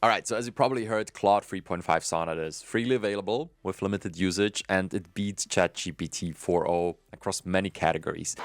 All right, so as you probably heard, Claude 3.5 Sonnet is freely available with limited usage, and it beats ChatGPT 4.0 across many categories.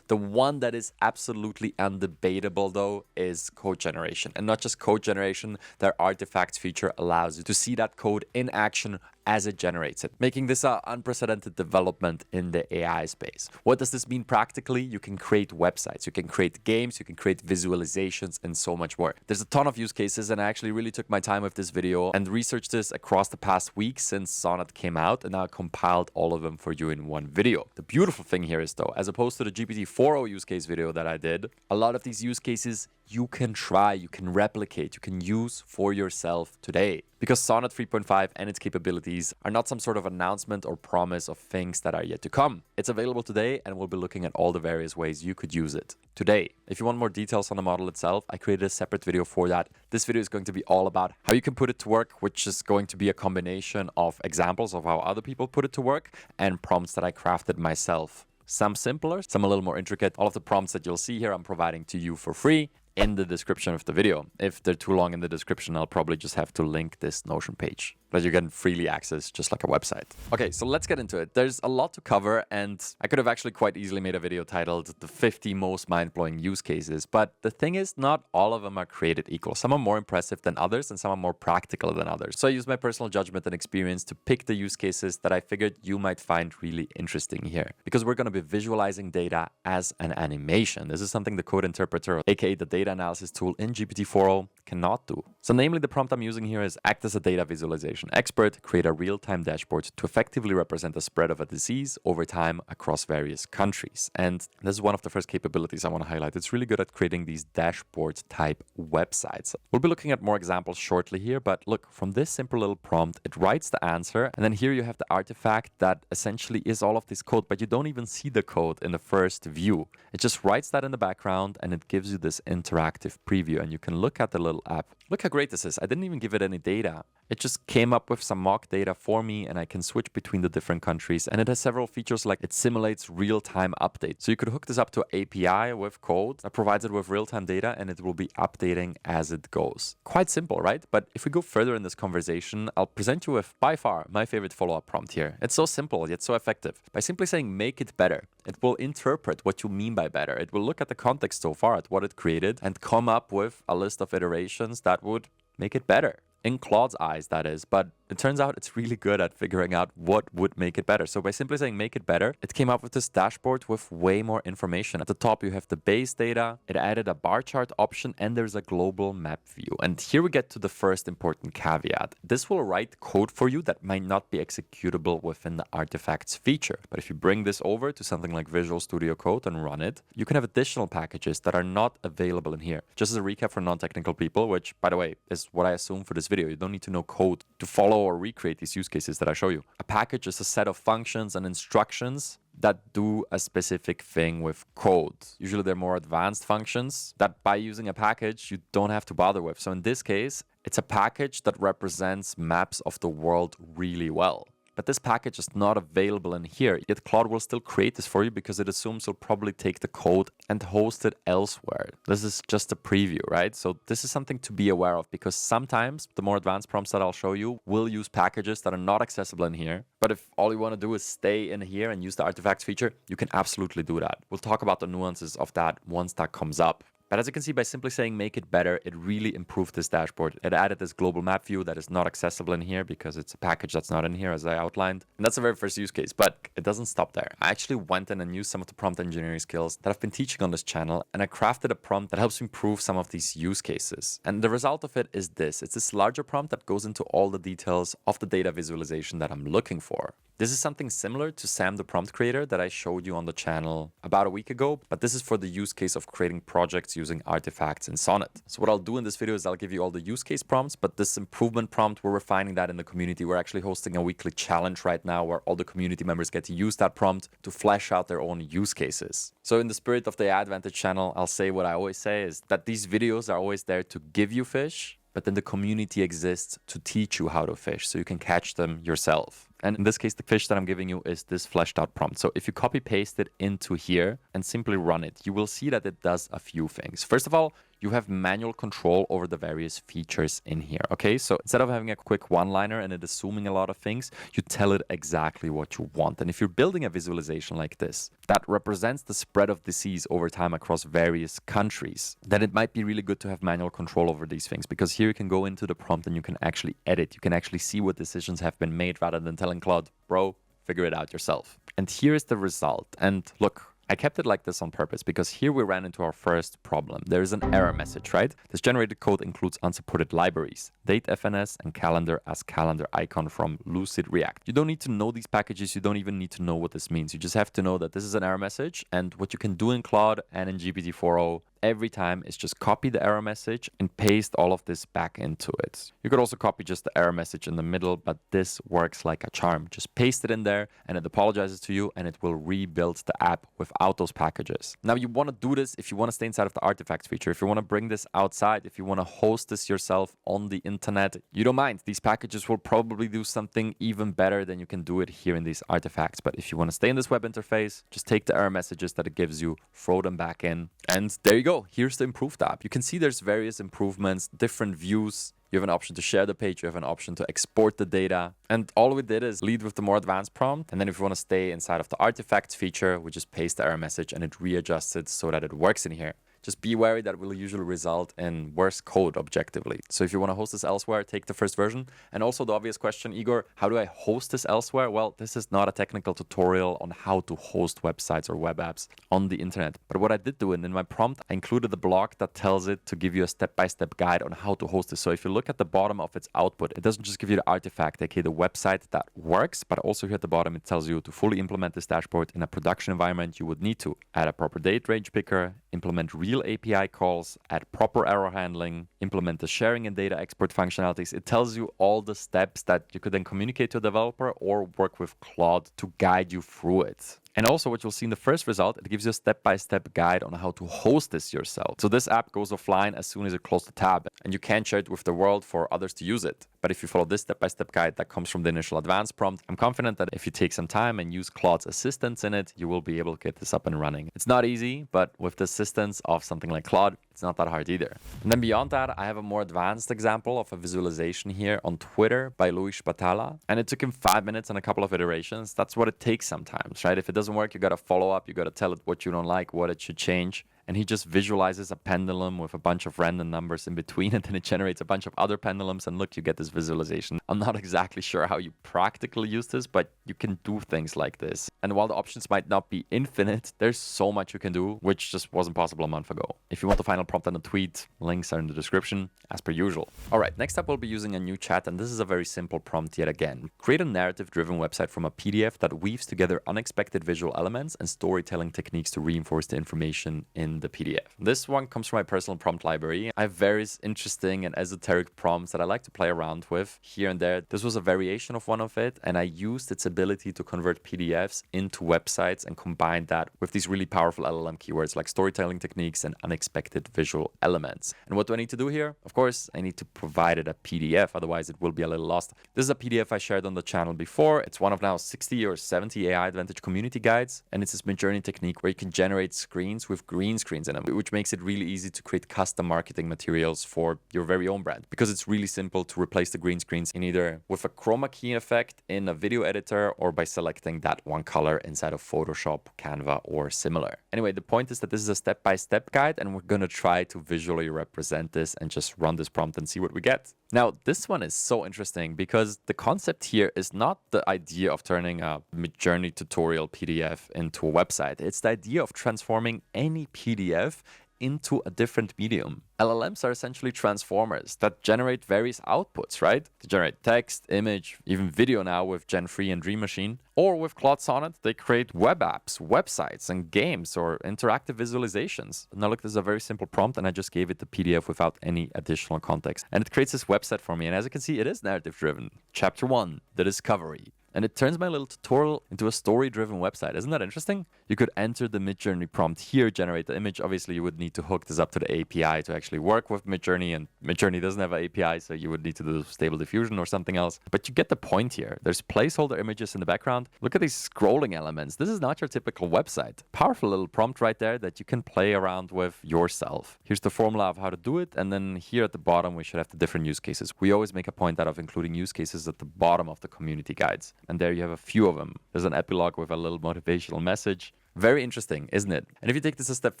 The one that is absolutely undebatable, though, is code generation. And not just code generation, their artifacts feature allows you to see that code in action as it generates it, making this an unprecedented development in the AI space. What does this mean practically? You can create websites, you can create games, you can create visualizations, and so much more. There's a ton of use cases, and I actually really took my time with this video and researched this across the past week since Sonnet came out, and I compiled all of them for you in one video. The beautiful thing here is, though, as opposed to the GPT 4.0 use case video that I did, a lot of these use cases you can try, you can replicate, you can use for yourself today. Because Sonnet 3.5 and its capabilities are not some sort of announcement or promise of things that are yet to come. It's available today, and we'll be looking at all the various ways you could use it today. If you want more details on the model itself, I created a separate video for that. This video is going to be all about how you can put it to work, which is going to be a combination of examples of how other people put it to work and prompts that I crafted myself. Some simpler, some a little more intricate. All of the prompts that you'll see here, I'm providing to you for free in the description of the video. If they're too long in the description, I'll probably just have to link this Notion page that you can freely access just like a website. Okay, so let's get into it. There's a lot to cover, and I could have actually quite easily made a video titled the 50 most mind-blowing use cases, but the thing is, not all of them are created equal. Some are more impressive than others, and some are more practical than others. So I used my personal judgment and experience to pick the use cases that I figured you might find really interesting here. Because we're going to be visualizing data as an animation. This is something the code interpreter, aka the data analysis tool in GPT 4.0, cannot do. So namely, the prompt I'm using here is act as a data visualization expert, create a real-time dashboard to effectively represent the spread of a disease over time across various countries. And this is one of the first capabilities I want to highlight. It's really good at creating these dashboard type websites. We'll be looking at more examples shortly here, but look, from this simple little prompt, it writes the answer, and then here you have the artifact that essentially is all of this code, but you don't even see the code in the first view. It just writes that in the background, and it gives you this interactive preview, and you can look at the little app. Look how great this is. I didn't even give it any data. It just came up with some mock data for me, and I can switch between the different countries. And it has several features, like it simulates real-time updates. So you could hook this up to an API with code that provides it with real-time data, and it will be updating as it goes. Quite simple, right? But if we go further in this conversation, I'll present you with, by far, my favorite follow-up prompt here. It's so simple, yet so effective. By simply saying, make it better, it will interpret what you mean by better. It will look at the context so far, at what it created, and come up with a list of iterations that would make it better. In Claude's eyes, that is, but it turns out it's really good at figuring out what would make it better. So by simply saying make it better, it came up with this dashboard with way more information. At the top, you have the base data, it added a bar chart option, and there's a global map view. And here we get to the first important caveat. This will write code for you that might not be executable within the artifacts feature. But if you bring this over to something like Visual Studio Code and run it, you can have additional packages that are not available in here. Just as a recap for non-technical people, which, by the way, is what I assume for this video. You don't need to know code to follow or recreate these use cases that I show you. A package is a set of functions and instructions that do a specific thing with code. Usually they're more advanced functions that by using a package, you don't have to bother with. So in this case, it's a package that represents maps of the world really well. But this package is not available in here, yet Claude will still create this for you because it assumes you'll probably take the code and host it elsewhere. This is just a preview, right? So this is something to be aware of, because sometimes the more advanced prompts that I'll show you will use packages that are not accessible in here. But if all you want to do is stay in here and use the artifacts feature, you can absolutely do that. We'll talk about the nuances of that once that comes up. But as you can see, by simply saying make it better, it really improved this dashboard. It added this global map view that is not accessible in here because it's a package that's not in here, as I outlined. And that's the very first use case, but it doesn't stop there. I actually went in and used some of the prompt engineering skills that I've been teaching on this channel, and I crafted a prompt that helps improve some of these use cases. And the result of it is this. It's this larger prompt that goes into all the details of the data visualization that I'm looking for. This is something similar to Sam the prompt creator that I showed you on the channel about a week ago, but this is for the use case of creating projects using artifacts in Sonnet. So what I'll do in this video is I'll give you all the use case prompts, but this improvement prompt, we're refining that in the community. We're actually hosting a weekly challenge right now where all the community members get to use that prompt to flesh out their own use cases. So in the spirit of the AI Advantage channel, I'll say what I always say is that these videos are always there to give you fish, but then the community exists to teach you how to fish so you can catch them yourself. And in this case, the fish that I'm giving you is this fleshed out prompt. So if you copy paste it into here and simply run it, you will see that it does a few things. First of all, you have manual control over the various features in here. Okay, so instead of having a quick one-liner and it assuming a lot of things, you tell it exactly what you want. And if you're building a visualization like this that represents the spread of disease over time across various countries, then it might be really good to have manual control over these things, because here you can go into the prompt and you can actually edit. You can actually see what decisions have been made rather than telling Claude, bro, figure it out yourself. And here is the result. And look, I kept it like this on purpose because here we ran into our first problem. There is an error message, right? This generated code includes unsupported libraries, datefns and calendar as calendar icon from Lucid React. You don't need to know these packages. You don't even need to know what this means. You just have to know that this is an error message, and what you can do in Claude and in GPT-4o every time is just copy the error message and paste all of this back into it. You could also copy just the error message in the middle, but this works like a charm. Just paste it in there and it apologizes to you and it will rebuild the app without those packages. Now you want to do this if you want to stay inside of the artifacts feature, if you want to bring this outside, if you want to host this yourself on the internet, you don't mind. These packages will probably do something even better than you can do it here in these artifacts. But if you want to stay in this web interface, just take the error messages that it gives you, throw them back in, and there you go. Here's the improved app. You can see there's various improvements, different views. You have an option to share the page. You have an option to export the data. And all we did is lead with the more advanced prompt. And then if you want to stay inside of the artifacts feature, we just paste the error message and it readjusts it so that it works in here. Just be wary that will usually result in worse code objectively. So if you want to host this elsewhere, take the first version. And also the obvious question, Igor, how do I host this elsewhere? Well, this is not a technical tutorial on how to host websites or web apps on the internet. But what I did do, and in my prompt, I included a block that tells it to give you a step-by-step guide on how to host this. So if you look at the bottom of its output, it doesn't just give you the artifact, aka the website that works, but also here at the bottom, it tells you to fully implement this dashboard in a production environment, you would need to add a proper date range picker, implement real API calls, add proper error handling, implement the sharing and data export functionalities. It tells you all the steps that you could then communicate to a developer or work with Claude to guide you through it. And also what you'll see in the first result, it gives you a step-by-step guide on how to host this yourself. So this app goes offline as soon as you close the tab, and you can share it with the world for others to use it. But if you follow this step-by-step guide that comes from the initial advanced prompt, I'm confident that if you take some time and use Claude's assistance in it, you will be able to get this up and running. It's not easy, but with the assistance of something like Claude, it's not that hard either. And then beyond that, I have a more advanced example of a visualization here on Twitter by Luis Spatala. And it took him 5 minutes and a couple of iterations. That's what it takes sometimes, right? If it doesn't work, you got to follow up. You got to tell it what you don't like, what it should change. And he just visualizes a pendulum with a bunch of random numbers in between, and then it generates a bunch of other pendulums, and look, you get this visualization. I'm not exactly sure how you practically use this, but you can do things like this. And while the options might not be infinite, there's so much you can do, which just wasn't possible a month ago. If you want the final prompt and a tweet, links are in the description, as per usual. All right, next up, we'll be using a new chat, and this is a very simple prompt yet again. Create a narrative-driven website from a PDF that weaves together unexpected visual elements and storytelling techniques to reinforce the information in the PDF. This one comes from my personal prompt library. I have various interesting and esoteric prompts that I like to play around with here and there. This was a variation of one of it, and I used its ability to convert PDFs into websites and combine that with these really powerful LLM keywords like storytelling techniques and unexpected visual elements. And what do I need to do here? Of course, I need to provide it a PDF, otherwise it will be a little lost. This is a PDF I shared on the channel before. It's one of now 60 or 70 AI Advantage community guides, and it's this Midjourney technique where you can generate screens with green screens in them, which makes it really easy to create custom marketing materials for your very own brand, because it's really simple to replace the green screens in either with a chroma key effect in a video editor or by selecting that one color inside of Photoshop, Canva, or similar. Anyway, the point is that this is a step-by-step guide, and we're going to try to visually represent this and just run this prompt and see what we get. Now, this one is so interesting because the concept here is not the idea of turning a Midjourney tutorial PDF into a website. It's the idea of transforming any PDF into a different medium. LLMs are essentially transformers that generate various outputs, right? They generate text, image, even video now with Gen 3 and Dream Machine. Or with Claude Sonnet, they create web apps, websites, and games or interactive visualizations. Now look, this is a very simple prompt, and I just gave it the PDF without any additional context. And it creates this website for me. And as you can see, it is narrative driven. Chapter 1, the discovery. And it turns my little tutorial into a story-driven website. Isn't that interesting? You could enter the Midjourney prompt here, generate the image. Obviously, you would need to hook this up to the API to actually work with Midjourney, and Midjourney doesn't have an API, so you would need to do Stable Diffusion or something else. But you get the point here. There's placeholder images in the background. Look at these scrolling elements. This is not your typical website. Powerful little prompt right there that you can play around with yourself. Here's the formula of how to do it, and then here at the bottom, we should have the different use cases. We always make a point out of including use cases at the bottom of the community guides. And there you have a few of them. There's an epilogue with a little motivational message. Very interesting, isn't it? And if you take this a step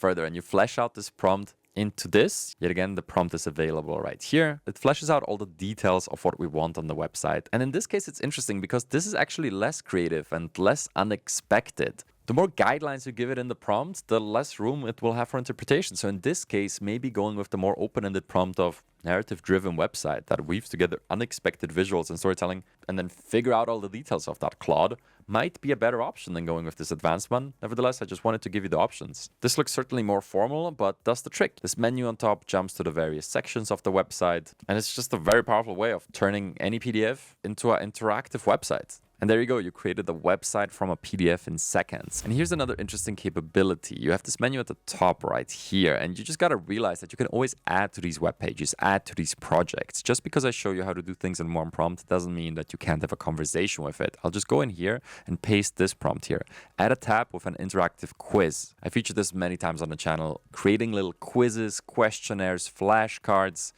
further and you flesh out this prompt into this, yet again, the prompt is available right here. It fleshes out all the details of what we want on the website. And in this case, it's interesting because this is actually less creative and less unexpected. The more guidelines you give it in the prompt, the less room it will have for interpretation. So in this case, maybe going with the more open-ended prompt of narrative-driven website that weaves together unexpected visuals and storytelling and then figure out all the details of that, Claude, might be a better option than going with this advanced one. Nevertheless, I just wanted to give you the options. This looks certainly more formal, but does the trick. This menu on top jumps to the various sections of the website, and it's just a very powerful way of turning any PDF into an interactive website. And there you go, you created the website from a PDF in seconds. And here's another interesting capability. You have this menu at the top right here, and you just gotta realize that you can always add to these web pages, add to these projects. Just because I show you how to do things in one prompt doesn't mean that you can't have a conversation with it. I'll just go in here and paste this prompt here. Add a tab with an interactive quiz. I featured this many times on the channel, creating little quizzes, questionnaires, flashcards.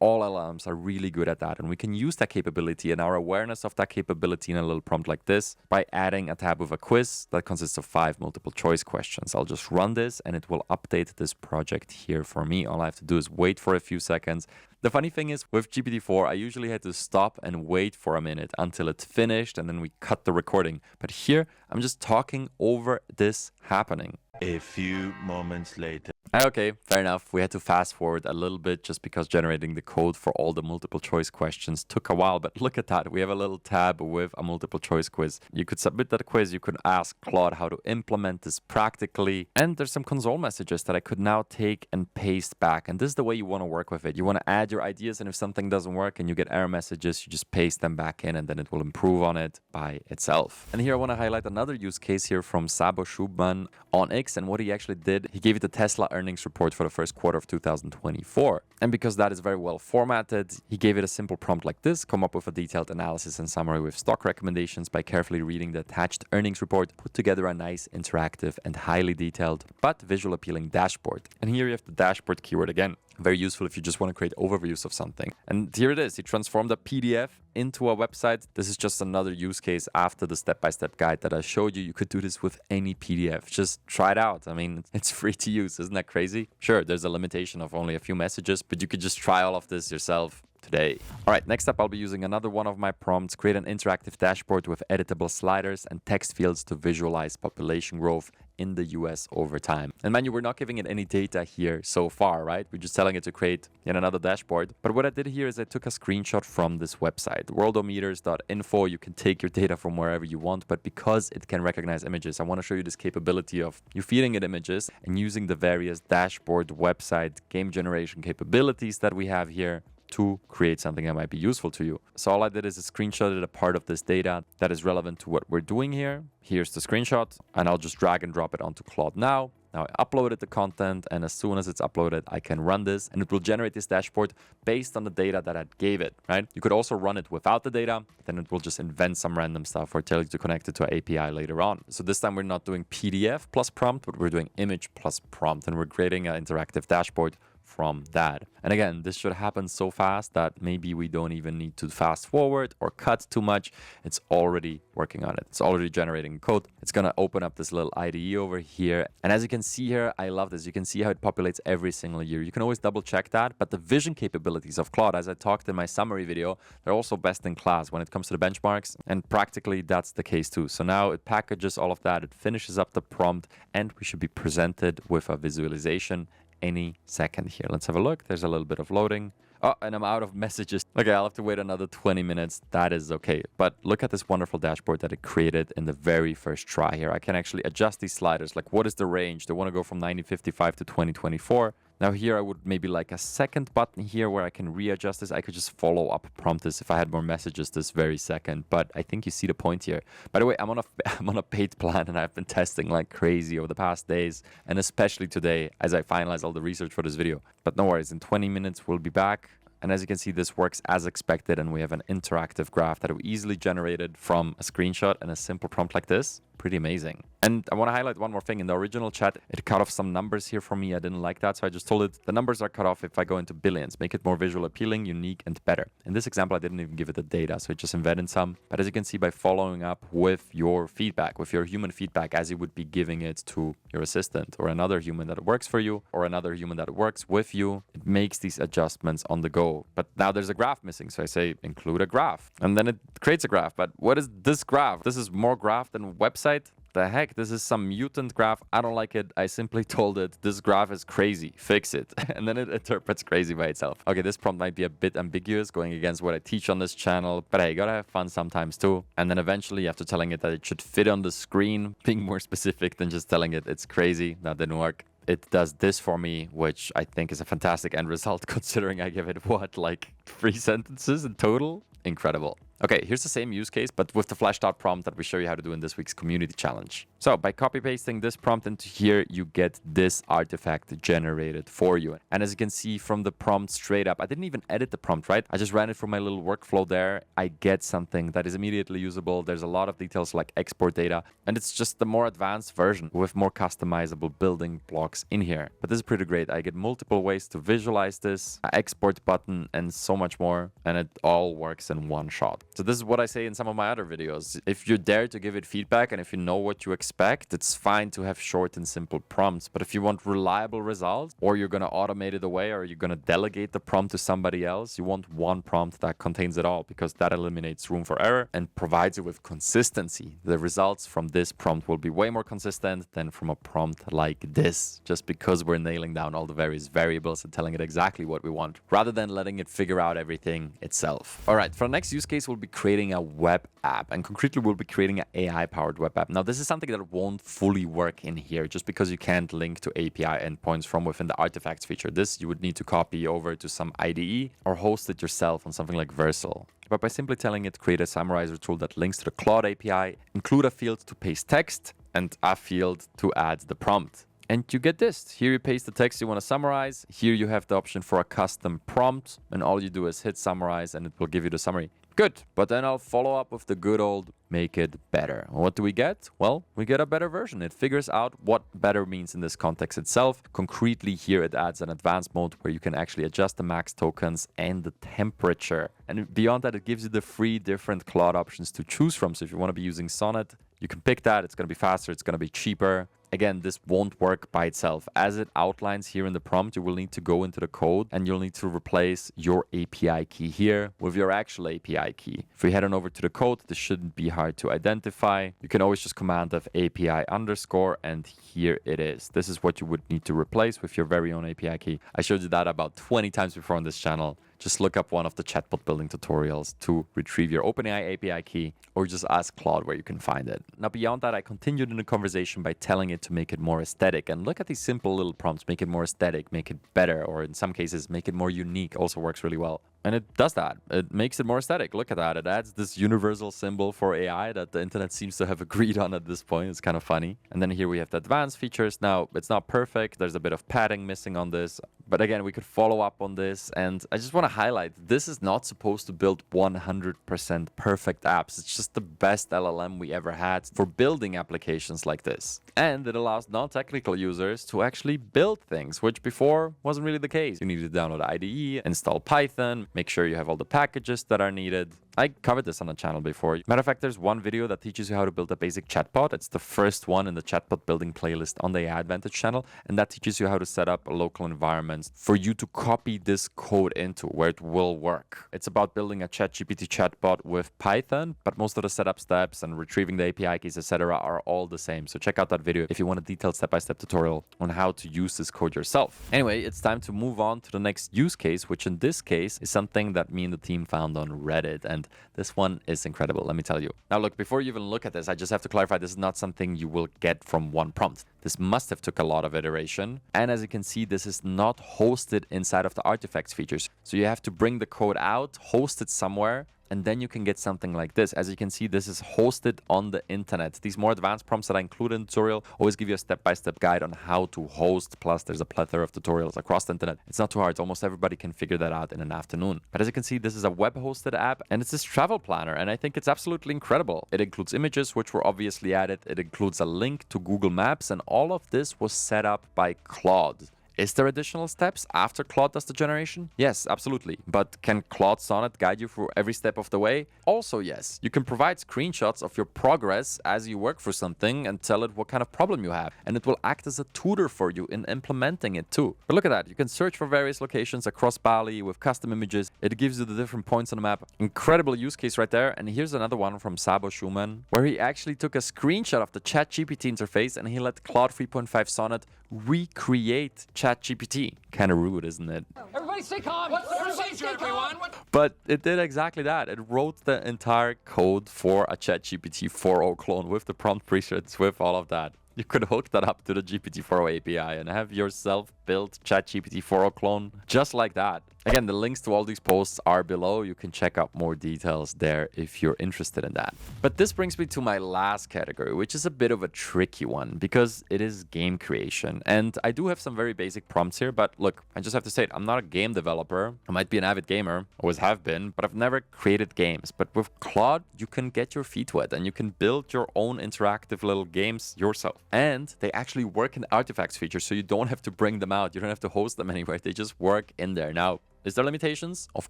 All LLMs are really good at that, and we can use that capability and our awareness of that capability in a little prompt like this by adding a tab with a quiz that consists of 5 multiple choice questions. I'll just run this and it will update this project here for me. All I have to do is wait for a few seconds. The funny thing is, with GPT-4, I usually had to stop and wait for a minute until it finished, and then we cut the recording. But here, I'm just talking over this happening. A few moments later. Okay, fair enough. We had to fast forward a little bit just because generating the code for all the multiple choice questions took a while. But look at that. We have a little tab with a multiple choice quiz. You could submit that quiz. You could ask Claude how to implement this practically. And there's some console messages that I could now take and paste back. And this is the way you want to work with it. You want to add your ideas, and if something doesn't work and you get error messages, you just paste them back in and then it will improve on it by itself. And here I want to highlight another use case here from Sabo Schubman on X, and what he actually did, he gave it the Tesla earnings report for the first quarter of 2024. And because that is very well formatted, he gave it a simple prompt like this: come up with a detailed analysis and summary with stock recommendations by carefully reading the attached earnings report. Put together a nice, interactive, and highly detailed, but visual appealing dashboard. And here you have the dashboard keyword again. Very useful if you just want to create overviews of something. And here it is. He transformed a PDF into a website. This is just another use case after the step-by-step guide that I showed you. You could do this with any PDF. Just try it out. I mean, it's free to use. Isn't that crazy? Sure, there's a limitation of only a few messages, but you could just try all of this yourself today. All right, next up, I'll be using another one of my prompts: create an interactive dashboard with editable sliders and text fields to visualize population growth in the US over time. And mind you, we're not giving it any data here so far, right? We're just telling it to create yet another dashboard. But what I did here is I took a screenshot from this website, worldometers.info. You can take your data from wherever you want, but because it can recognize images, I want to show you this capability of you feeding it images and using the various dashboard, website, game generation capabilities that we have here to create something that might be useful to you. So all I did is I screenshotted a part of this data that is relevant to what we're doing here. Here's the screenshot, and I'll just drag and drop it onto Claude now. Now I uploaded the content, and as soon as it's uploaded, I can run this, and it will generate this dashboard based on the data that I gave it, right? You could also run it without the data, then it will just invent some random stuff or tell you to connect it to an API later on. So this time we're not doing PDF plus prompt, but we're doing image plus prompt, and we're creating an interactive dashboard from that. And again, this should happen so fast that maybe we don't even need to fast forward or cut too much. It's already working on it. It's already generating code. It's going to open up this little IDE over here. And as you can see here, I love this. You can see how it populates every single year. You can always double check that, but the vision capabilities of Claude, as I talked in my summary video, they're also best in class when it comes to the benchmarks. And practically that's the case too. So now it packages all of that. It finishes up the prompt, and we should be presented with a visualization any second here. Let's have a look. There's a little bit of loading. Oh, and I'm out of messages. Okay, I'll have to wait another 20 minutes. That is okay. But look at this wonderful dashboard that it created in the very first try here. I can actually adjust these sliders. Like, what is the range? They want to go from 1955 to 2024. Now here I would maybe like a second button here where I can readjust this. I could just follow up prompt this if I had more messages this very second, but I think you see the point here. By the way, I'm on a paid plan and I've been testing like crazy over the past days, and especially today as I finalize all the research for this video. But no worries, in 20 minutes we'll be back. And as you can see, this works as expected, and we have an interactive graph that we easily generated from a screenshot and a simple prompt like this. Pretty amazing. And I want to highlight one more thing. In the original chat, it cut off some numbers here for me. I didn't like that, so I just told it the numbers are cut off if I go into billions. Make it more visual appealing, unique, and better. In this example, I didn't even give it the data, so it just embedded some. But as you can see, by following up with your feedback, with your human feedback, as you would be giving it to your assistant or another human that works for you or another human that works with you, it makes these adjustments on the go. But now there's a graph missing, so I say include a graph. And then it creates a graph. But what is this graph? This is more graph than website? The heck, this is some mutant graph. I don't like it. I simply told it this graph is crazy, fix it. And then it interprets crazy by itself. Okay, this prompt might be a bit ambiguous, going against what I teach on this channel, but hey, you gotta have fun sometimes too. And then eventually after telling it that it should fit on the screen, being more specific than just telling it it's crazy, that didn't work. It does this for me, which I think is a fantastic end result considering I give it what, like 3 sentences in total? Incredible. Okay, here's the same use case, but with the fleshed out prompt that we show you how to do in this week's community challenge. So by copy pasting this prompt into here, you get this artifact generated for you. And as you can see from the prompt straight up, I didn't even edit the prompt, right? I just ran it through my little workflow there. I get something that is immediately usable. There's a lot of details like export data, and it's just the more advanced version with more customizable building blocks in here. But this is pretty great. I get multiple ways to visualize this, an export button, and so much more. And it all works in one shot. So this is what I say in some of my other videos. If you're there to give it feedback and if you know what you expect, it's fine to have short and simple prompts. But if you want reliable results, or you're going to automate it away, or you're going to delegate the prompt to somebody else, you want one prompt that contains it all, because that eliminates room for error and provides you with consistency. The results from this prompt will be way more consistent than from a prompt like this, just because we're nailing down all the various variables and telling it exactly what we want, rather than letting it figure out everything itself. All right, for the next use case, we'll be creating a web app, and concretely we'll be creating an AI-powered web app. Now this is something that won't fully work in here just because you can't link to API endpoints from within the artifacts feature. This you would need to copy over to some IDE or host it yourself on something like Vercel. But by simply telling it create a summarizer tool that links to the Claude API, include a field to paste text and a field to add the prompt. And you get this. Here you paste the text you want to summarize. Here you have the option for a custom prompt, and all you do is hit summarize and it will give you the summary. Good, but then I'll follow up with the good old make it better. What do we get? Well, we get a better version. It figures out what better means in this context itself. Concretely here it adds an advanced mode where you can actually adjust the max tokens and the temperature. And beyond that, it gives you the 3 different Claude options to choose from. So if you want to be using Sonnet, you can pick that. It's going to be faster. It's going to be cheaper. Again, this won't work by itself. As it outlines here in the prompt, you will need to go into the code and you'll need to replace your API key here with your actual API key. If we head on over to the code, this shouldn't be hard to identify. You can always just command of API underscore, and here it is. This is what you would need to replace with your very own API key. I showed you that about 20 times before on this channel. Just look up one of the chatbot building tutorials to retrieve your OpenAI API key, or just ask Claude where you can find it. Now, beyond that, I continued in the conversation by telling it to make it more aesthetic. And look at these simple little prompts. Make it more aesthetic, make it better, or in some cases, make it more unique. Also works really well. And it does that. It makes it more aesthetic. Look at that. It adds this universal symbol for AI that the internet seems to have agreed on at this point. It's kind of funny. And then here we have the advanced features. Now, it's not perfect. There's a bit of padding missing on this. But again, we could follow up on this. And I just want to highlight, this is not supposed to build 100% perfect apps. It's just the best LLM we ever had for building applications like this. And it allows non-technical users to actually build things, which before wasn't really the case. You need to download IDE, install Python, make sure you have all the packages that are needed. I covered this on the channel before. Matter of fact, there's one video that teaches you how to build a basic chatbot. It's the first one in the chatbot building playlist on the AI Advantage channel. And that teaches you how to set up local environments for you to copy this code into where it will work. It's about building a ChatGPT chatbot with Python, but most of the setup steps and retrieving the API keys, etc., are all the same. So check out that video if you want a detailed step-by-step tutorial on how to use this code yourself. Anyway, it's time to move on to the next use case, which in this case is something that me and the team found on Reddit. And this one is incredible, let me tell you. Now look, before you even look at this, I just have to clarify, this is not something you will get from one prompt. This must have took a lot of iteration. And as you can see, this is not hosted inside of the artifacts features. So you have to bring the code out, host it somewhere, and then you can get something like this. As you can see, this is hosted on the internet. These more advanced prompts that I include in the tutorial always give you a step-by-step guide on how to host. Plus, there's a plethora of tutorials across the internet. It's not too hard. Almost everybody can figure that out in an afternoon. But as you can see, this is a web-hosted app, and it's this travel planner, and I think it's absolutely incredible. It includes images, which were obviously added. It includes a link to Google Maps, and all of this was set up by Claude. Is there additional steps after Claude does the generation? Yes, absolutely. But can Claude Sonnet guide you through every step of the way? Also, yes. You can provide screenshots of your progress as you work through something and tell it what kind of problem you have. And it will act as a tutor for you in implementing it too. But look at that. You can search for various locations across Bali with custom images. It gives you the different points on the map. Incredible use case right there. And here's another one from Sabo Schumann, where he actually took a screenshot of the ChatGPT interface and he let Claude 3.5 Sonnet recreate ChatGPT. Kind of rude, isn't it? Everybody stay calm. What's the procedure, everyone? But it did exactly that. It wrote the entire code for a ChatGPT 4.0 clone with the prompt presets, with all of that. You could hook that up to the GPT 4.0 API and have yourself built ChatGPT 4.0 clone just like that. Again, the links to all these posts are below. You can check out more details there if you're interested in that. But this brings me to my last category, which is a bit of a tricky one because it is game creation. And I do have some very basic prompts here, but look, I just have to say it. I'm not a game developer. I might be an avid gamer, always have been, but I've never created games. But with Claude, you can get your feet wet and you can build your own interactive little games yourself. And they actually work in the artifacts feature, so you don't have to bring them out. You don't have to host them anywhere. They just work in there. Now, is there limitations? Of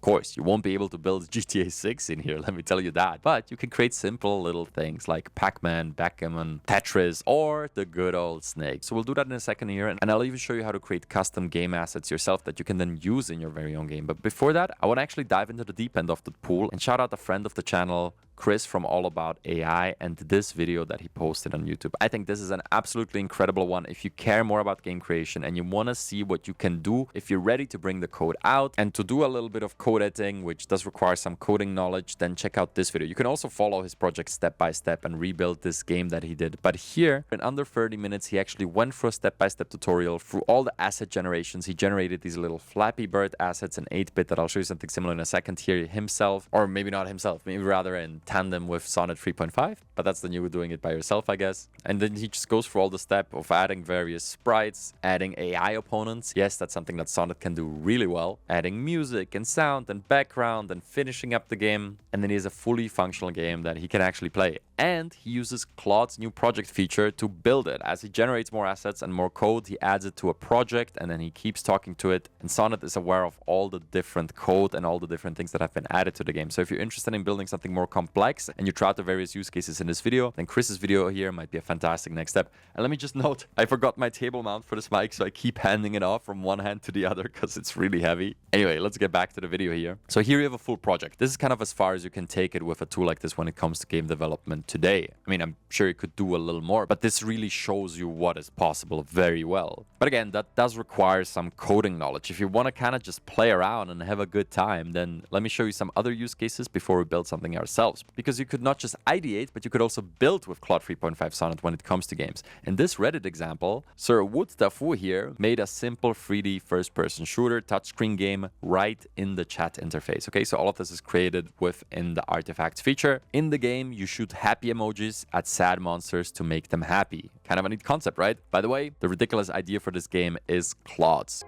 course, you won't be able to build GTA 6 in here, let me tell you that. But you can create simple little things like Pac-Man, Backgammon, Tetris, or the good old Snake. So we'll do that in a second here, and I'll even show you how to create custom game assets yourself that you can then use in your very own game. But before that, I want to actually dive into the deep end of the pool and shout out a friend of the channel, Chris from All About AI, and this video that he posted on YouTube. I think this is an absolutely incredible one. If you care more about game creation and you want to see what you can do if you're ready to bring the code out and to do a little bit of code editing, which does require some coding knowledge, then check out this video. You can also follow his project step by step and rebuild this game that he did. But here, in under 30 minutes, he actually went through a step-by-step tutorial through all the asset generations. He generated these little Flappy Bird assets in 8-bit that I'll show you something similar in a second here himself, or maybe not himself, maybe rather in tandem with Sonnet 3.5, but that's the new doing it by yourself, I guess. And then he just goes through all the step of adding various sprites, adding AI opponents. Yes, that's something that Sonnet can do really well. Adding music and sound and background and finishing up the game. And then he has a fully functional game that he can actually play. And he uses Claude's new project feature to build it. As he generates more assets and more code, he adds it to a project and then he keeps talking to it. And Sonnet is aware of all the different code and all the different things that have been added to the game. So if you're interested in building something more complex and you try out the various use cases in this video, then Chris's video here might be a fantastic next step. And let me just note, I forgot my table mount for this mic, so I keep handing it off from one hand to the other because it's really heavy. Anyway, let's get back to the video here. So here you have a full project. This is kind of as far as you can take it with a tool like this when it comes to game development today. I mean, I'm sure you could do a little more, but this really shows you what is possible very well. But again, that does require some coding knowledge. If you want to kind of just play around and have a good time, then let me show you some other use cases before we build something ourselves. Because you could not just ideate, but you could also build with Claude 3.5 Sonnet when it comes to games. In this Reddit example, Sir Wood Dafu here made a simple 3D first-person shooter touchscreen game right in the chat interface. Okay, so all of this is created within the artifacts feature. In the game, you shoot happy emojis at sad monsters to make them happy. Kind of a neat concept, right? By the way, the ridiculous idea for this game is Claude's.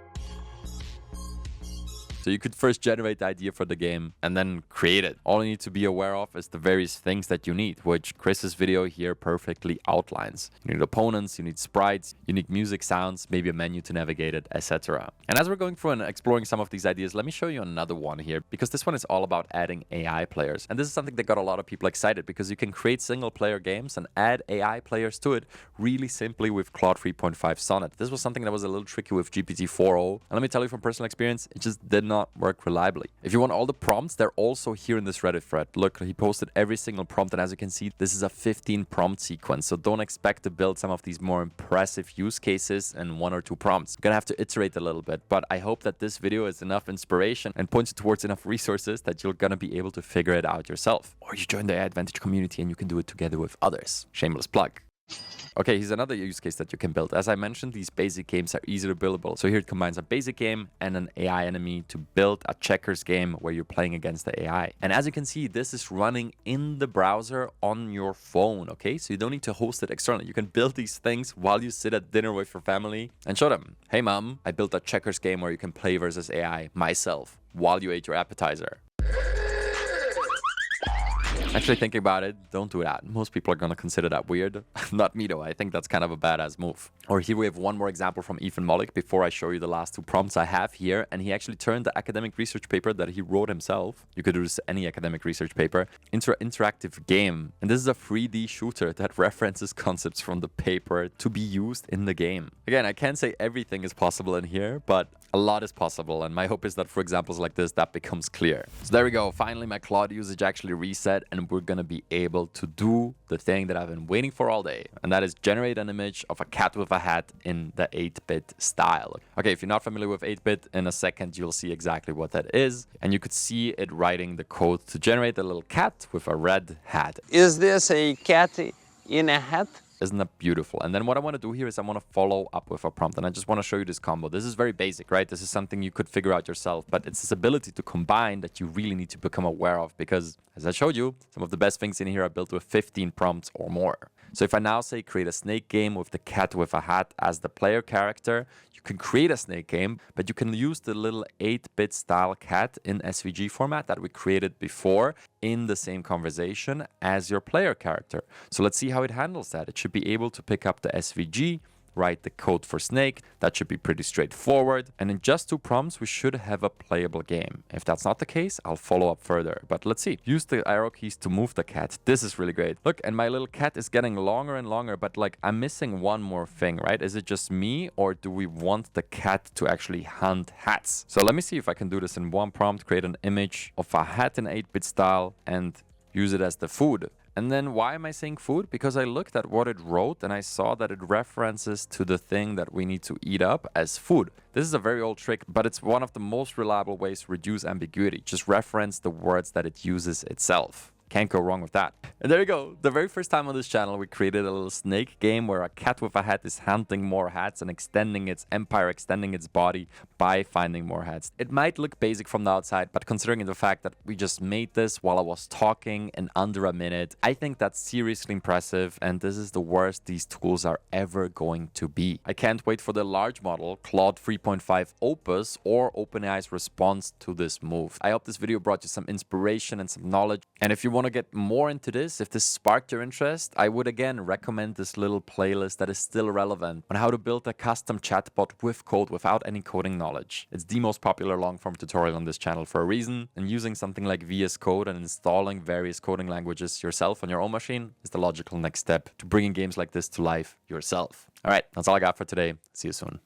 So you could first generate the idea for the game and then create it. All you need to be aware of is the various things that you need, which Chris's video here perfectly outlines. You need opponents, you need sprites, you need music sounds, maybe a menu to navigate it, etc. And as we're going through and exploring some of these ideas, let me show you another one here, because this one is all about adding AI players. And this is something that got a lot of people excited because you can create single player games and add AI players to it really simply with Claude 3.5 Sonnet. This was something that was a little tricky with GPT 4.0. And let me tell you from personal experience, it just did not work reliably. If you want all the prompts, they're also here in this Reddit thread. Look, he posted every single prompt, and as you can see, this is a 15 prompt sequence. So don't expect to build some of these more impressive use cases in 1 or 2 prompts. You're gonna have to iterate a little bit, but I hope that this video is enough inspiration and points you towards enough resources that you're gonna be able to figure it out yourself. Or you join the AI Advantage community and you can do it together with others. Shameless plug. Okay, here's another use case that you can build. As I mentioned, these basic games are easily buildable. So here it combines a basic game and an AI enemy to build a checkers game where you're playing against the AI. And as you can see, this is running in the browser on your phone, okay? So you don't need to host it externally. You can build these things while you sit at dinner with your family and show them, hey mom, I built a checkers game where you can play versus AI myself while you ate your appetizer. Actually, thinking about it, don't do that. Most people are going to consider that weird. Not me, though. I think that's kind of a badass move. Or here we have one more example from Ethan Mollick before I show you the last 2 prompts I have here. And he actually turned the academic research paper that he wrote himself, you could do this any academic research paper, into an interactive game. And this is a 3D shooter that references concepts from the paper to be used in the game. Again, I can't say everything is possible in here, but a lot is possible. And my hope is that for examples like this, that becomes clear. So there we go. Finally, my Claude usage actually reset, and we're going to be able to do the thing that I've been waiting for all day. And that is generate an image of a cat with a hat in the 8-bit style. Okay, if you're not familiar with 8-bit, in a second, you'll see exactly what that is. And you could see it writing the code to generate a little cat with a red hat. Is this a cat in a hat? Isn't that beautiful? And then what I want to do here is I want to follow up with a prompt, and I just want to show you this combo. This is very basic, right? This is something you could figure out yourself, but it's this ability to combine that you really need to become aware of, because as I showed you, some of the best things in here are built with 15 prompts or more. So if I now say create a snake game with the cat with a hat as the player character, you can create a snake game, but you can use the little 8-bit style cat in SVG format that we created before in the same conversation as your player character. So let's see how it handles that. It should be able to pick up the SVG, write the code for snake. That should be pretty straightforward. And in just 2 prompts, we should have a playable game. If that's not the case, I'll follow up further. But let's see. Use the arrow keys to move the cat. This is really great. Look, and my little cat is getting longer and longer, but like I'm missing one more thing, right? Is it just me, or do we want the cat to actually hunt hats? So let me see if I can do this in 1 prompt, create an image of a hat in 8-bit style and use it as the food. And then why am I saying food? Because I looked at what it wrote and I saw that it references to the thing that we need to eat up as food. This is a very old trick, but it's one of the most reliable ways to reduce ambiguity. Just reference the words that it uses itself. Can't go wrong with that. And there you go. The very first time on this channel, we created a little snake game where a cat with a hat is hunting more hats and extending its empire, extending its body by finding more hats. It might look basic from the outside, but considering the fact that we just made this while I was talking in under a minute, I think that's seriously impressive, and this is the worst these tools are ever going to be. I can't wait for the large model, Claude 3.5 Opus, or OpenAI's response to this move. I hope this video brought you some inspiration and some knowledge. And if you want to get more into this, if this sparked your interest, I would again recommend this little playlist that is still relevant on how to build a custom chatbot with code without any coding knowledge. It's the most popular long-form tutorial on this channel for a reason, and using something like VS Code and installing various coding languages yourself on your own machine is the logical next step to bringing games like this to life yourself. All right, that's all I got for today. See you soon.